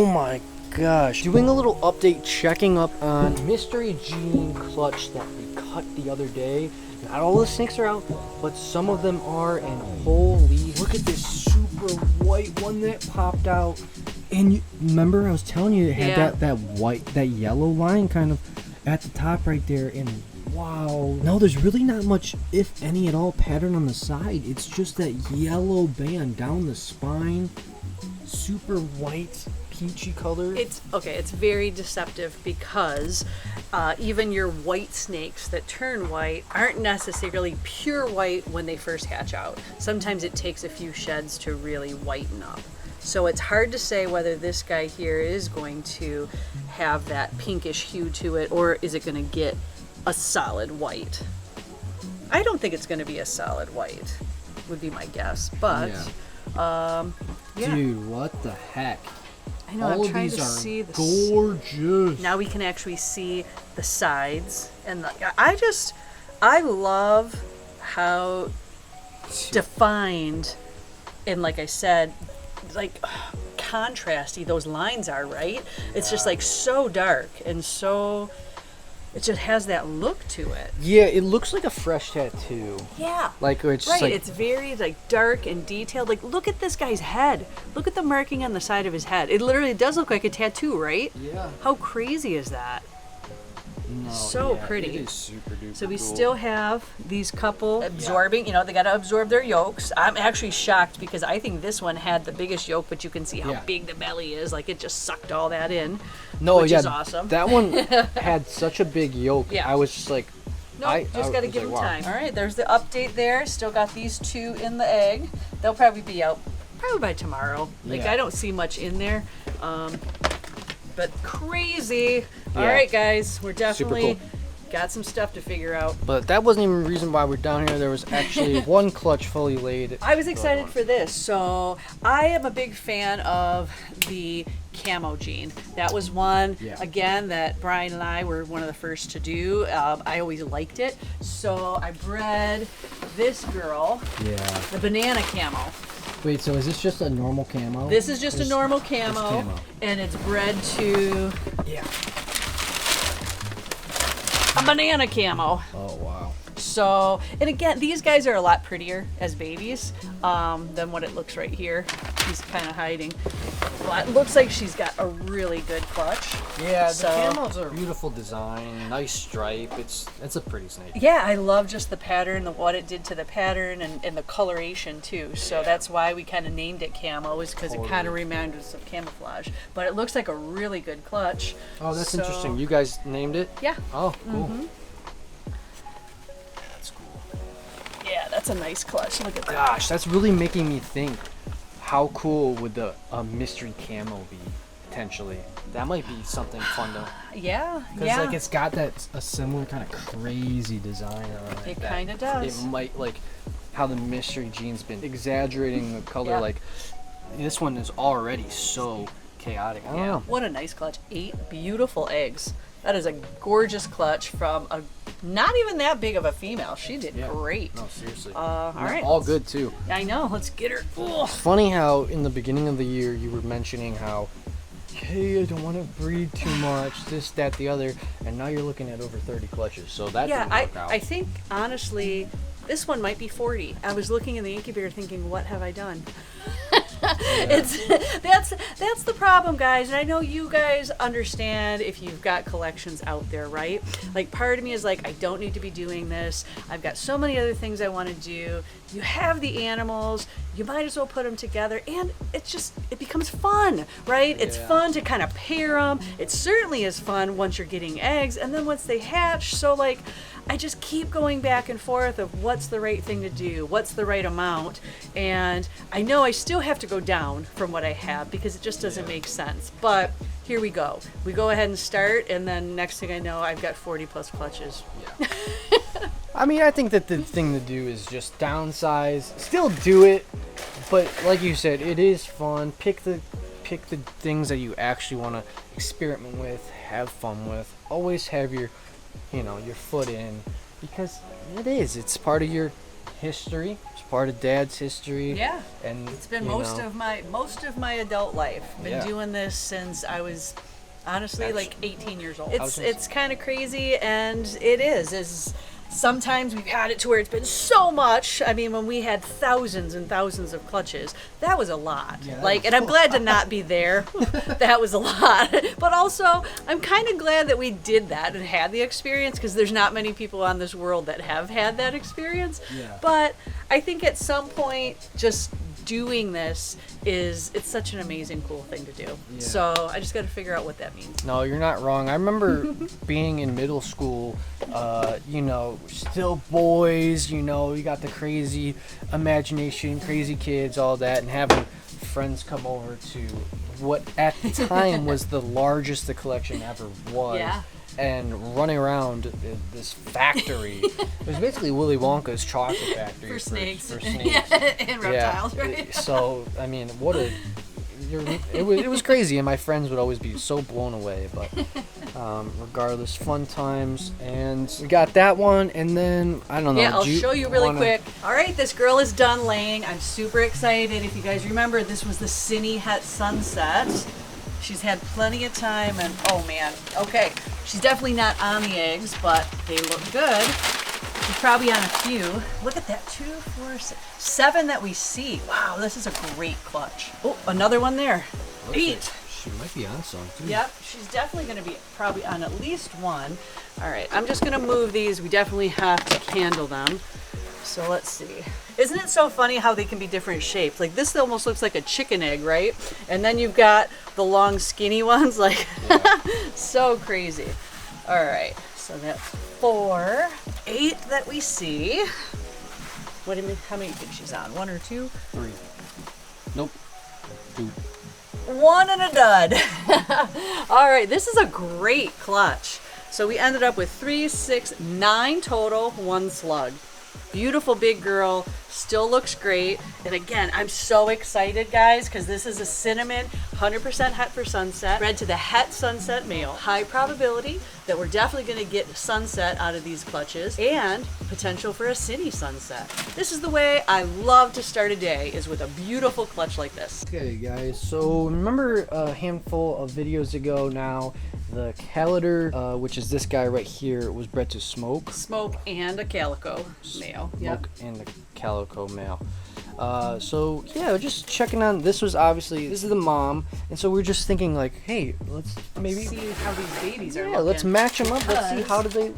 Oh my gosh. Doing a little update, checking up on Mystery Gene clutch that we cut the other day. Not all the snakes are out, but some of them are, and holy, look at this super white one that popped out. And you, remember I was telling you it had that yellow line kind of at the top right there, and wow. No, there's really not much, if any at all, pattern on the side. It's just that yellow band down the spine. Super white, peachy color. It's very deceptive because even your white snakes that turn white aren't necessarily pure white when they first hatch out. Sometimes it takes a few sheds to really whiten up. So it's hard to say whether this guy here is going to have that pinkish hue to it, or is it going to get a solid white. I don't think it's going to be a solid white, would be my guess. But dude, what the heck? I know. All I'm trying of these to are see the gorgeous. Now we can actually see the sides, and I love how defined and, like I said, like contrasty those lines are, right? It's just like so dark and so. It just has that look to it. Yeah, it looks like a fresh tattoo. Yeah. Like it's right. like, It's very like dark and detailed. Like, look at this guy's head. Look at the marking on the side of his head. It literally does look like a tattoo, right? Yeah. How crazy is that? No, So yeah, pretty. It is super duper So we cool. still have these couple absorbing, you know, they got to absorb their yolks. I'm actually shocked because I think this one had the biggest yolk, but you can see how big the belly is. Like, it just sucked all that in, which is awesome. That one had such a big yolk. Yeah. I was just like, nope, just got to give them time. All right, there's the update there. Still got these two in the egg. They'll probably be out by tomorrow. Like, I don't see much in there. But crazy. All right, guys, we're definitely got some stuff to figure out. But that wasn't even the reason why we're down here. There was actually one clutch fully laid. I was excited for this. So I am a big fan of the camo gene. That was one, again, that Brian and I were one of the first to do. I always liked it. So I bred this girl, the banana camo. Wait, so is this just a normal camo? This is just a normal camo, and it's bred to a banana camo. Oh, wow. So, and again, these guys are a lot prettier as babies than what it looks right here. He's kind of hiding. But it looks like she's got a really good clutch. Yeah, the camos are a beautiful design, nice stripe. It's a pretty snake. Yeah, I love just the pattern, what it did to the pattern, and the coloration too. So that's why we kind of named it camo, is because it kind of reminded us of camouflage. But it looks like a really good clutch. Oh, that's interesting. You guys named it? Yeah. Oh, cool. Mm-hmm. Yeah, that's a nice clutch. Look at that. Gosh, that's really making me think. How cool would the mystery camo be, potentially? That might be something fun to... Yeah, Because like it's got a similar kind of crazy design on it. It kind of does. It might, like, how the mystery gene's been exaggerating the color. Like, this one is already so chaotic. I don't know. What a nice clutch. 8 beautiful eggs. That is a gorgeous clutch from a not even that big of a female. She did great. No, seriously. All right. All good, too. I know. Let's get her. Ugh. It's funny how in the beginning of the year you were mentioning how, hey, I don't want to breed too much, this, that, the other, and now you're looking at over 30 clutches. So that didn't work out. I think, honestly, this one might be 40. I was looking in the incubator thinking, what have I done? That's the problem, guys, and I know you guys understand if you've got collections out there, right? Like, part of me is like, I don't need to be doing this. I've got so many other things I want to do. You have the animals, you might as well put them together, and it becomes fun, right? It's fun to kind of pair them. It certainly is fun once you're getting eggs, and then once they hatch. So, like, I just keep going back and forth of what's the right thing to do, what's the right amount, and I know I still have to go down from what I have because it just doesn't make sense. But here we go. We go ahead and start, and then next thing I know, I've got 40 plus clutches. Yeah. I mean, I think that the thing to do is just downsize. Still do it, but like you said, it is fun. Pick the things that you actually want to experiment with, have fun with. Always have your foot in, because it's part of your history. It's part of Dad's history. Yeah. And It's been you most know, of my adult life. Been Yeah. doing this since I was honestly like 18 years old. was gonna It's kind of crazy, and it is sometimes we've had it to where it's been so much. I mean, when we had thousands and thousands of clutches, that was a lot. Yeah, that Like, was and I'm glad to not be there. That was a lot. But also, I'm kind of glad that we did that and had the experience, because there's not many people on this world that have had that experience. Yeah. But I think at some point, just doing this it's such an amazing, cool thing to do. Yeah. So I just got to figure out what that means. No, you're not wrong. I remember being in middle school, you know, still boys, you know, you got the crazy imagination, crazy kids, all that, and having friends come over to what at the time was the largest the collection ever was. Yeah. And running around this factory. It was basically Willy Wonka's chocolate factory For snakes. For snakes. Yeah, and reptiles, Yeah. right? So, I mean, it was crazy, and my friends would always be so blown away. But regardless, fun times, and we got that one, and then I don't know. Yeah, I'll do show you really wanna- quick. All right, this girl is done laying. I'm super excited. If you guys remember, this was the Cine Het Sunset. She's had plenty of time, and oh man, okay. She's definitely not on the eggs, but they look good. She's probably on a few. Look at that, 2, 4, 6, 7 that we see. Wow, this is a great clutch. Oh, another one there. Looks 8. like she might be on some too. Yep, she's definitely going to be probably on at least one. All right, I'm just going to move these. We definitely have to candle them. So let's see. Isn't it so funny how they can be different shapes? Like this almost looks like a chicken egg, right? And then you've got the long skinny ones, like so crazy. All right, so that's 4. 8 that we see. What do you mean? How many do you think she's on? 1 or 2? 3. Nope. 2. 1 and a dud. All right, this is a great clutch. So we ended up with 3, 6, 9 total, 1 slug. Beautiful big girl, still looks great. And again, I'm so excited, guys, because this is a cinnamon, 100% het for sunset, bred to the het sunset male. High probability that we're definitely going to get sunset out of these clutches, and potential for a cine sunset. This is the way I love to start a day, is with a beautiful clutch like this. Okay, guys. So remember a handful of videos ago now, the calico, which is this guy right here, was bred to smoke. Smoke and a calico male. Smoke and the calico male. So yeah, just checking on. This is the mom, and so we're just thinking like, hey, let's maybe See how these babies are yeah, looking. let's match them up. Let's see because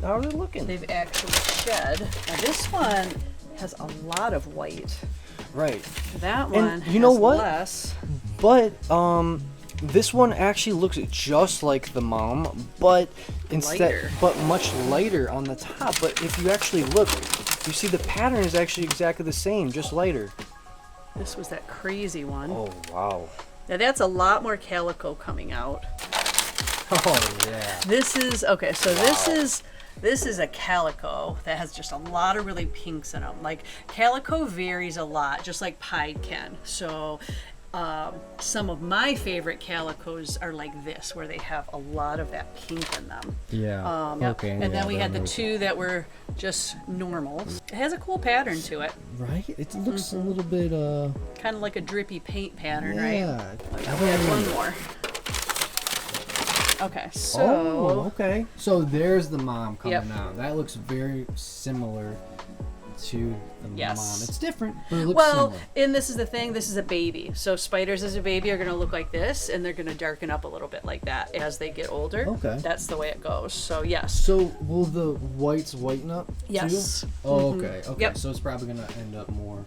how are they looking. they've actually shed. Now this one has a lot of white. Right, That one and you know has what? less. But this one actually looks just like the mom, but Lighter. but much lighter on the top. But if you actually look, you see the pattern is actually exactly the same, just lighter. This was that crazy one. Oh wow. Now that's a lot more calico coming out. Oh yeah. This is okay. So this is a calico that has just a lot of really pinks in them. Like calico varies a lot, just like pied can. So some of my favorite calicos are like this, where they have a lot of that pink in them. Yeah. Yep. Okay. And then we had the 2 that were just normals. It has a cool pattern to it, Right? It looks a little bit kind of like a drippy paint pattern, right? yeah. One more. Okay, so Oh, okay. So there's the mom coming Yep. out. That looks very similar to the Yes. mom. It's different, but it looks well, similar. and this is the thing, this is a baby. So spiders as a baby are gonna look like this, and they're gonna darken up a little bit like that as they get older. Okay. That's the way it goes. So yes. So will the whites whiten up? too? Yes. Oh, okay. Okay. Yep. So it's probably gonna end up more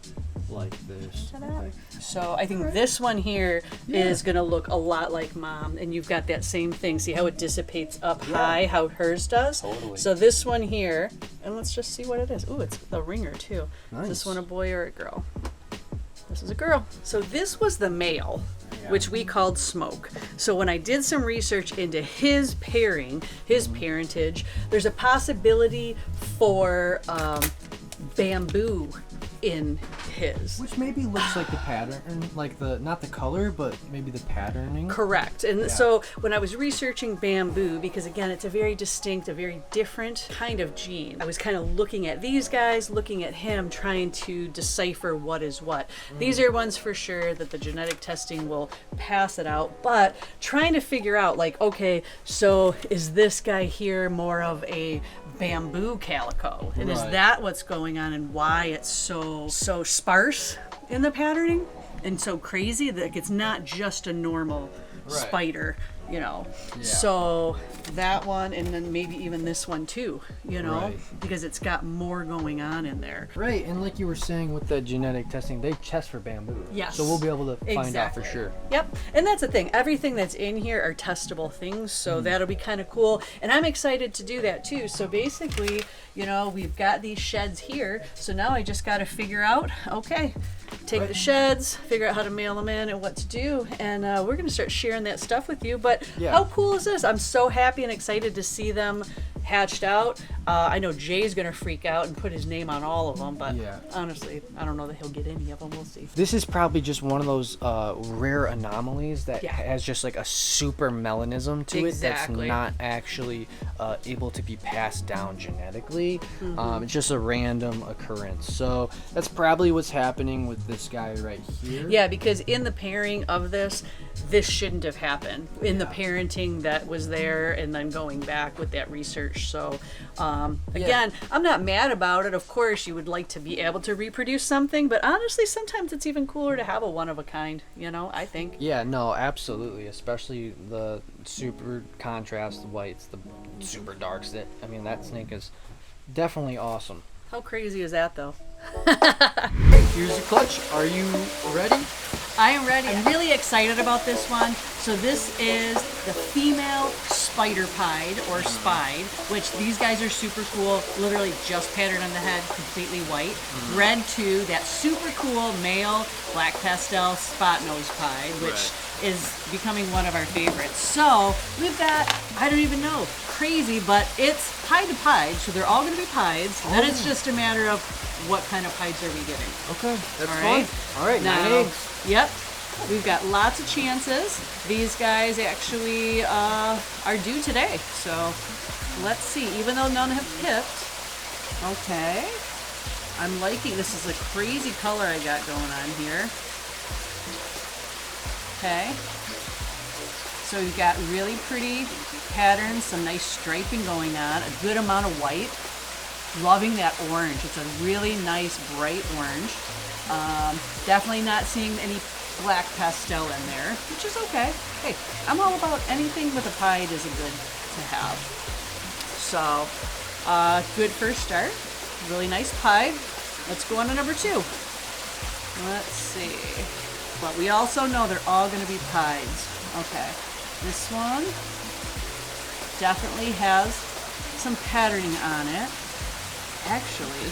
like this. Okay. So I think this one here is gonna look a lot like mom, and you've got that same thing. See how it dissipates up high, how hers does? Totally. So this one here, and let's just see what it is. Ooh, it's the ringer too. Is this Nice. one a boy or a girl? This is a girl. So this was the male, which we called Smoke. So when I did some research into his pairing, his parentage, there's a possibility for bamboo in his. Which maybe looks like the pattern, like not the color, but maybe the patterning. Correct. And so when I was researching bamboo, because again, it's a very distinct, a very different kind of gene, I was kind of looking at these guys, looking at him, trying to decipher what is what. These are ones for sure that the genetic testing will pass it out, but trying to figure out, like, okay, so is this guy here more of a bamboo calico, and is that what's going on, and why it's so sparse in the patterning and so crazy that it's not just a normal spider, you know? So that one, and then maybe even this one too, you know, because it's got more going on in there. Right, and like you were saying with the genetic testing, they test for bamboo. Yes. So we'll be able to find out for sure. Yep, and that's the thing. Everything that's in here are testable things, so that'll be kind of cool. And I'm excited to do that too. So basically, you know, we've got these sheds here, so now I just got to figure out, okay, take the sheds, figure out how to mail them in and what to do, and we're going to start sharing that stuff with you. But how cool is this? I'm so happy and excited to see them hatched out. I know Jay's gonna freak out and put his name on all of them, but honestly, I don't know that he'll get any of them. We'll see. This is probably just one of those rare anomalies that has just like a super melanism to it that's not actually able to be passed down genetically. It's just a random occurrence. So that's probably what's happening with this guy right here. Yeah, because in the pairing of this shouldn't have happened. In the parenting that was there, and then going back with that research. So again, I'm not mad about it. Of course, you would like to be able to reproduce something, but honestly, sometimes it's even cooler to have a one of a kind, you know, I think. Yeah, no, absolutely. Especially the super contrast whites, the super darks. I mean, that snake is definitely awesome. How crazy is that, though? Here's your clutch. Are you ready? I am ready. I'm really excited about this one. So this is the female spider pied or spide, which these guys are super cool. Literally just patterned on the head, completely white. Red too, that super cool male black pastel spot nose pied, which is becoming one of our favorites. So we've got, I don't even know, crazy, but it's pied to pied, so they're all going to be pieds. Then it's just a matter of what kind of pieds are we getting. Okay, that's fine. All right, now, 9 eggs. Yep. We've got lots of chances. These guys actually are due today. So let's see. Even though none have pipped. Okay. I'm liking, this is a crazy color I got going on here. Okay. So we've got really pretty patterns, some nice striping going on, a good amount of white. Loving that orange. It's a really nice bright orange. Definitely not seeing any black pastel in there, which is okay. Hey, I'm all about anything with a pied is a good to have. So, good first start. Really nice pied. Let's go on to number 2. Let's see. But we also know they're all going to be pieds. Okay. This one definitely has some patterning on it. Actually,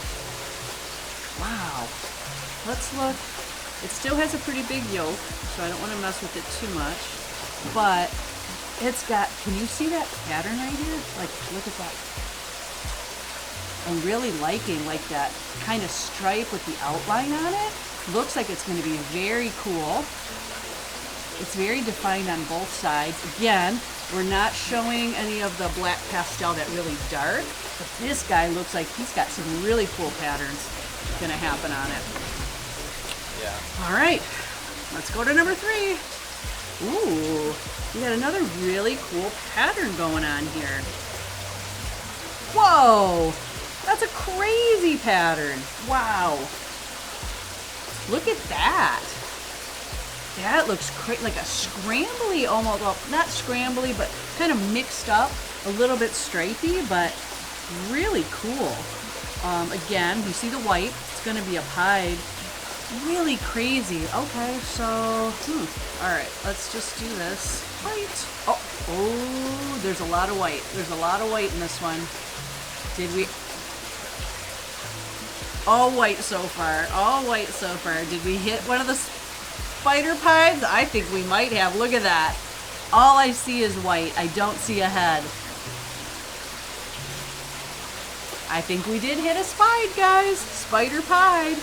wow. Let's look. It still has a pretty big yolk, so I don't want to mess with it too much. But it's got, can you see that pattern right here? Like, look at that. I'm really liking like that kind of stripe with the outline on it. Looks like it's going to be very cool. It's very defined on both sides. Again, we're not showing any of the black pastel that really dark, but this guy looks like he's got some really cool patterns going to happen on it. Yeah. All right, let's go to number 3. Ooh, we got another really cool pattern going on here. Whoa, that's a crazy pattern. Wow. Look at that. That looks like a scrambly, almost, well, not scrambly, but kind of mixed up, a little bit stripy, but really cool. Again, you see the white, it's going to be a pied. Really crazy. Okay, so, all right, let's just do this. White. Oh, there's a lot of white. There's a lot of white in this one. Did we? All white so far. All white so far. Did we hit one of the spider pieds? I think we might have. Look at that. All I see is white. I don't see a head. I think we did hit a spide, guys. Spider pied.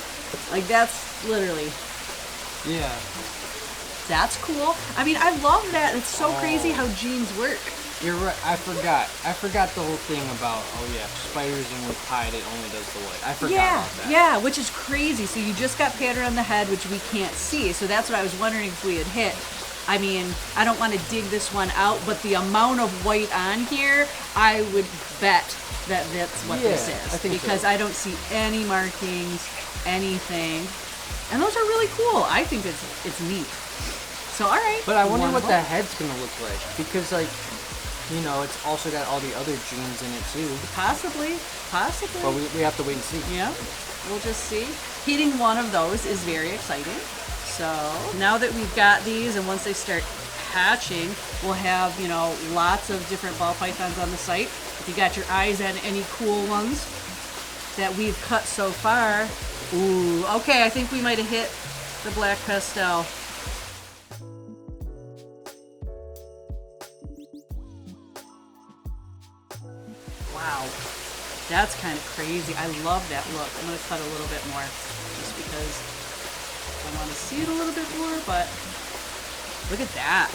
Like, that's literally, Yeah. that's cool. I mean, I love that. It's so crazy how genes work. You're right. I forgot. I forgot the whole thing about, spiders and with pied, it only does the white. I forgot about that. Yeah, which is crazy. So you just got pattern on the head, which we can't see. So that's what I was wondering if we had hit. I mean, I don't want to dig this one out, but the amount of white on here, I would bet that that's what this is. I think because so. I don't see any markings, anything. And those are really cool. I think it's neat. So, all right. But I wonder what the Wonderful. head's going to look like. Because, like, you know, it's also got all the other genes in it, too. Possibly. But we have to wait and see. Yeah, we'll just see. Hitting one of those is very exciting. So now that we've got these, and once they start hatching, we'll have, you know, lots of different ball pythons on the site. If you got your eyes on any cool ones that we've cut so far. Ooh, okay, I think we might have hit the black pastel. Wow, that's kind of crazy. I love that look. I'm going to cut a little bit more just because I want to see it a little bit more, but look at that.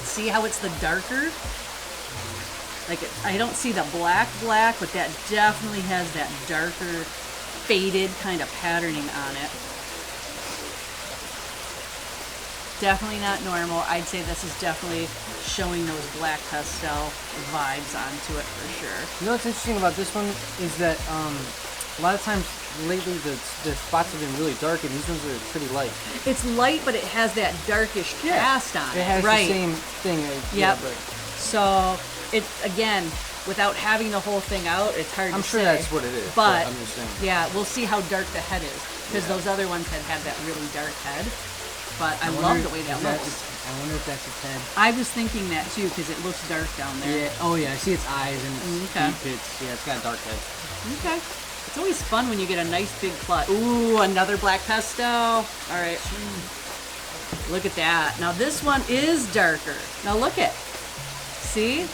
See how it's the darker? Like, I don't see the black, but that definitely has that darker, faded kind of patterning on it. Definitely not normal. I'd say this is definitely showing those black pastel vibes onto it for sure. You know what's interesting about this one is that a lot of times lately the spots have been really dark and these ones are pretty light. It's light, but it has that darkish cast on it. It has right. the same thing. Yep. But So it, again, without having the whole thing out, it's hard I'm to sure say. that's what it is. But I'm just saying. yeah, we'll see how dark the head is because Yeah. those other ones had that really dark head. But I love the way that looks. I wonder if that's its head. I was thinking that too because it looks dark down there. Yeah. Oh yeah. I see its eyes and its Okay. deep pits. Yeah, it's got a dark head. Okay. It's always fun when you get a nice big clutch. Ooh, another black pastel. All right. Look at that. Now this one is darker. Now look at. See?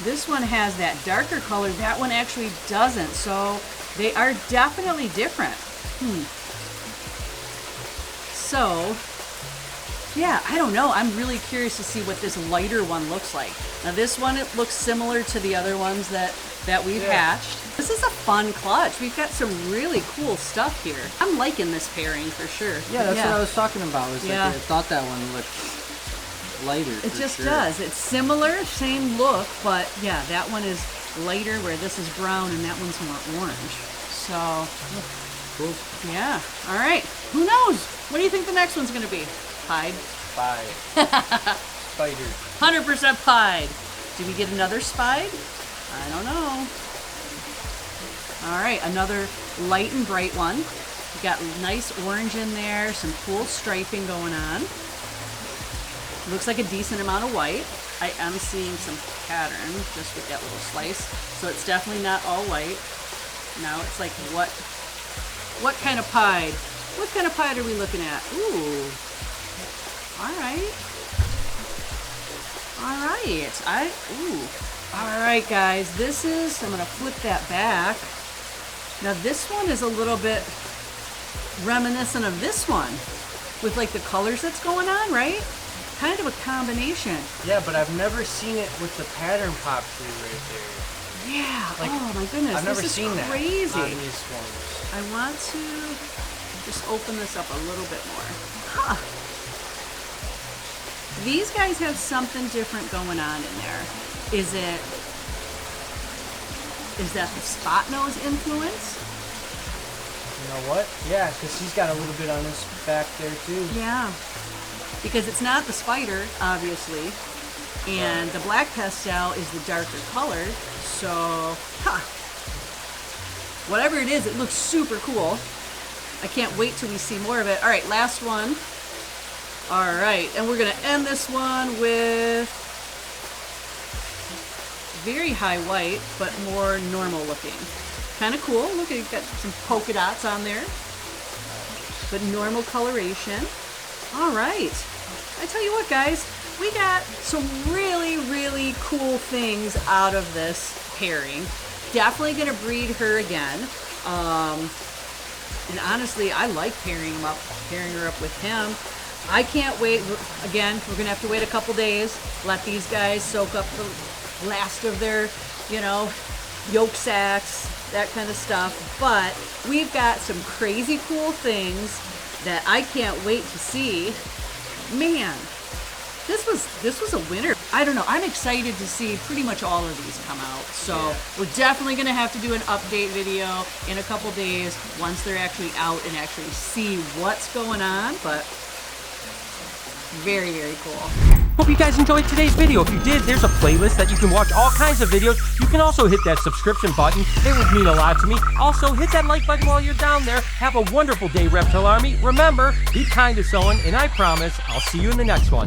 This one has that darker color. That one actually doesn't. So they are definitely different. So, yeah, I don't know. I'm really curious to see what this lighter one looks like. Now this one, it looks similar to the other ones that we've hatched. This is a fun clutch. We've got some really cool stuff here. I'm liking this pairing for sure. Yeah, that's what I was talking about. Was Yeah. like, I thought that one looked lighter. It for just sure. does. It's similar, same look, but yeah, that one is lighter where this is brown and that one's more orange. So, Cool. yeah. All right. Who knows? What do you think the next one's going to be? Pied? Bye. Spider. 100% pied. Do we get another spide? I don't know. All right, another light and bright one. We got nice orange in there, some cool striping going on. Looks like a decent amount of white. I am seeing some pattern just with that little slice. So it's definitely not all white. Now it's like what kind of pied? What kind of pied are we looking at? Ooh. All right. All right. All right, guys. This is, I'm going to flip that back. Now this one is a little bit reminiscent of this one with like the colors that's going on, right? Kind of a combination. Yeah, but I've never seen it with the pattern pop through right there. Yeah. Like, oh my goodness. I've never this seen is that crazy. on these ones. I want to just open this up a little bit more. Huh. These guys have something different going on in there. Is that the spot nose influence? You know what? Yeah, because he's got a little bit on his back there too. Yeah. Because it's not the spider, obviously. And the black pastel is the darker color. So, whatever it is, it looks super cool. I can't wait till we see more of it. All right, last one. All right, and we're going to end this one with very high white, but more normal looking. Kind of cool. Look, you've got some polka dots on there, but normal coloration. All right. I tell you what, guys, we got some really, really cool things out of this pairing. Definitely going to breed her again. And honestly, I like pairing her up with him. I can't wait. Again, we're gonna have to wait a couple days, let these guys soak up the last of their, you know, yolk sacs, that kind of stuff. But we've got some crazy cool things that I can't wait to see. Man, this was a winner. I don't know. I'm excited to see pretty much all of these come out. So we're definitely going to have to do an update video in a couple days once they're actually out and actually see what's going on. But very, very cool. Hope you guys enjoyed today's video. If you did, there's a playlist that you can watch all kinds of videos. You can also hit that subscription button. It would mean a lot to me. Also, hit that like button while you're down there. Have a wonderful day, Reptile Army. Remember, be kind to someone, and I promise I'll see you in the next one.